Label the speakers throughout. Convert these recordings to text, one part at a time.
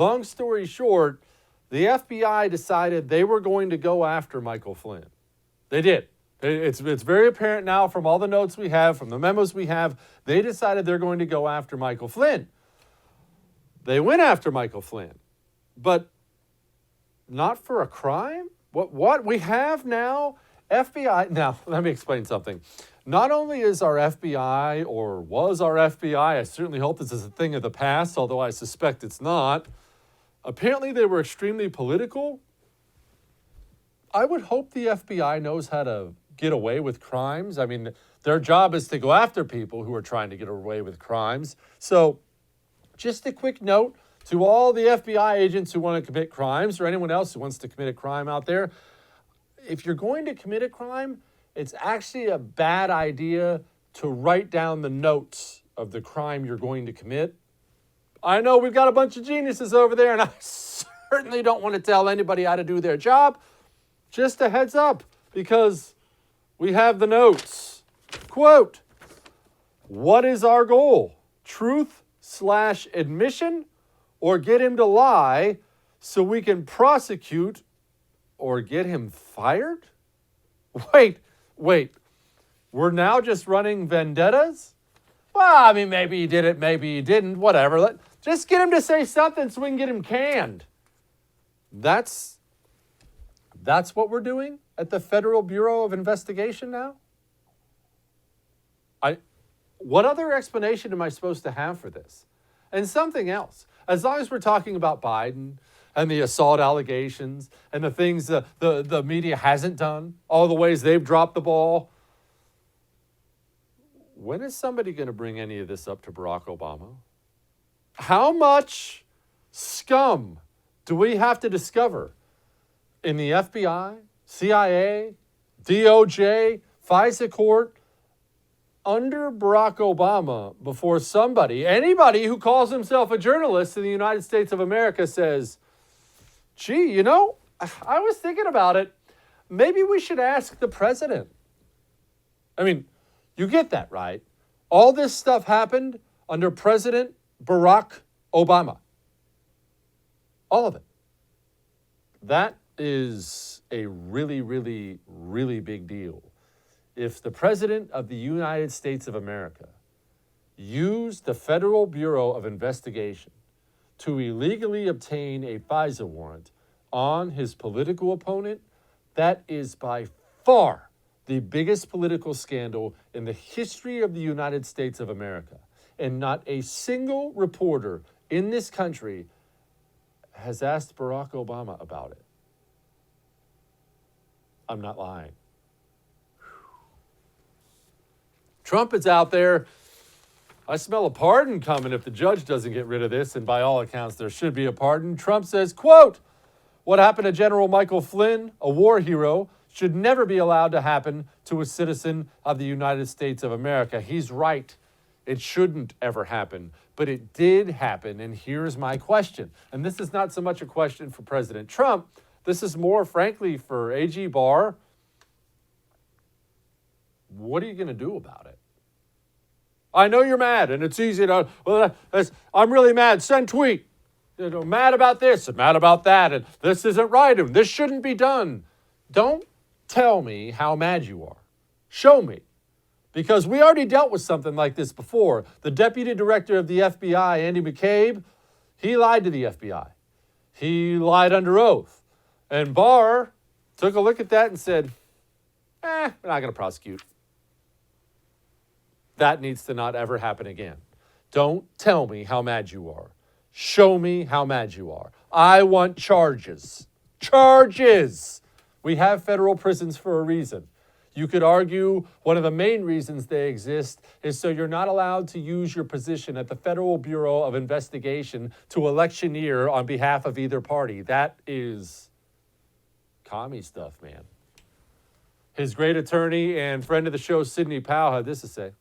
Speaker 1: Long story short, the FBI decided they were going to go after Michael Flynn. They did. It's very apparent now from all the notes we have, from the memos we have, they decided they're going to go after Michael Flynn. They went after Michael Flynn, but not for a crime? What we have now, FBI, now let me explain something. Not only is our FBI, or was our FBI, I certainly hope this is a thing of the past, although I suspect it's not, apparently they were extremely political. I would hope the FBI knows how to get away with crimes. I mean, their job is to go after people who are trying to get away with crimes. So just a quick note to all the FBI agents who want to commit crimes, or anyone else who wants to commit a crime out there. If you're going to commit a crime, it's actually a bad idea to write down the notes of the crime you're going to commit. I know we've got a bunch of geniuses over there, and I certainly don't want to tell anybody how to do their job. Just a heads up, because we have the notes. Quote, what is our goal? Truth/admission, or get him to lie so we can prosecute or get him fired? Wait. We're now just running vendettas? Well, I mean, maybe he did it, maybe he didn't, whatever. Just get him to say something so we can get him canned. That's what we're doing at the Federal Bureau of Investigation now? What other explanation am I supposed to have for this? And something else. As long as we're talking about Biden and the assault allegations and the things the media hasn't done, all the ways they've dropped the ball, when is somebody going to bring any of this up to Barack Obama? How much scum do we have to discover in the FBI, CIA, DOJ, FISA court, under Barack Obama before anybody who calls himself a journalist in the United States of America says, gee, I was thinking about it. Maybe we should ask the president. I mean, you get that, right? All this stuff happened under President Barack Obama. All of it. That is a really, really, really big deal. If the President of the United States of America used the Federal Bureau of Investigation to illegally obtain a FISA warrant on his political opponent, that is by far the biggest political scandal in the history of the United States of America. And not a single reporter in this country has asked Barack Obama about it. I'm not lying. Trump is out there. I smell a pardon coming if the judge doesn't get rid of this, and by all accounts, there should be a pardon. Trump says, quote, what happened to General Michael Flynn, a war hero, should never be allowed to happen to a citizen of the United States of America. He's right. It shouldn't ever happen, but it did happen, and here's my question. And this is not so much a question for President Trump. This is more, frankly, for AG Barr. What are you going to do about it? I know you're mad, and it's easy to, I'm really mad, send tweet. Mad about this and mad about that, and this isn't right, and this shouldn't be done. Don't tell me how mad you are. Show me. Because we already dealt with something like this before. The deputy director of the FBI, Andy McCabe, he lied to the FBI. He lied under oath. And Barr took a look at that and said, we're not going to prosecute. That needs to not ever happen again. Don't tell me how mad you are. Show me how mad you are. I want charges. Charges! We have federal prisons for a reason. You could argue one of the main reasons they exist is so you're not allowed to use your position at the Federal Bureau of Investigation to electioneer on behalf of either party. That is commie stuff, man. His great attorney and friend of the show, Sidney Powell, had this to say.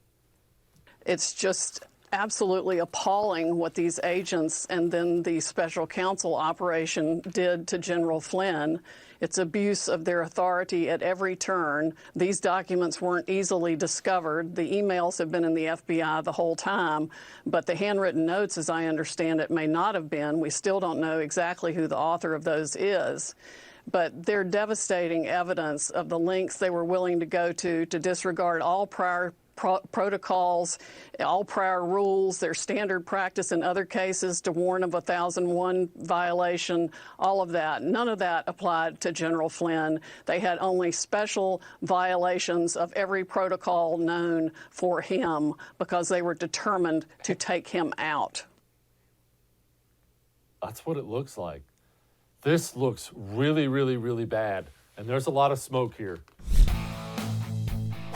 Speaker 2: It's just absolutely appalling what these agents and then the special counsel operation did to General Flynn. It's abuse of their authority at every turn. These documents weren't easily discovered. The emails have been in the FBI the whole time, but the handwritten notes, as I understand it, may not have been. We still don't know exactly who the author of those is. But they're devastating evidence of the lengths they were willing to go to disregard all prior protocols, all prior rules, their standard practice in other cases to warn of a 1001 violation, all of that. None of that applied to General Flynn. They had only special violations of every protocol known for him because they were determined to take him out.
Speaker 1: That's what it looks like. This looks really, really, really bad. And there's a lot of smoke here.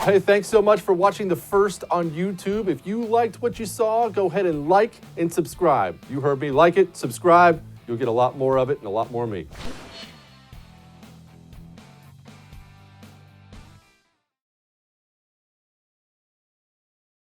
Speaker 1: Hey, thanks so much for watching the first on YouTube. If you liked what you saw, go ahead and like and subscribe. You heard me. Like it, subscribe. You'll get a lot more of it and a lot more of me.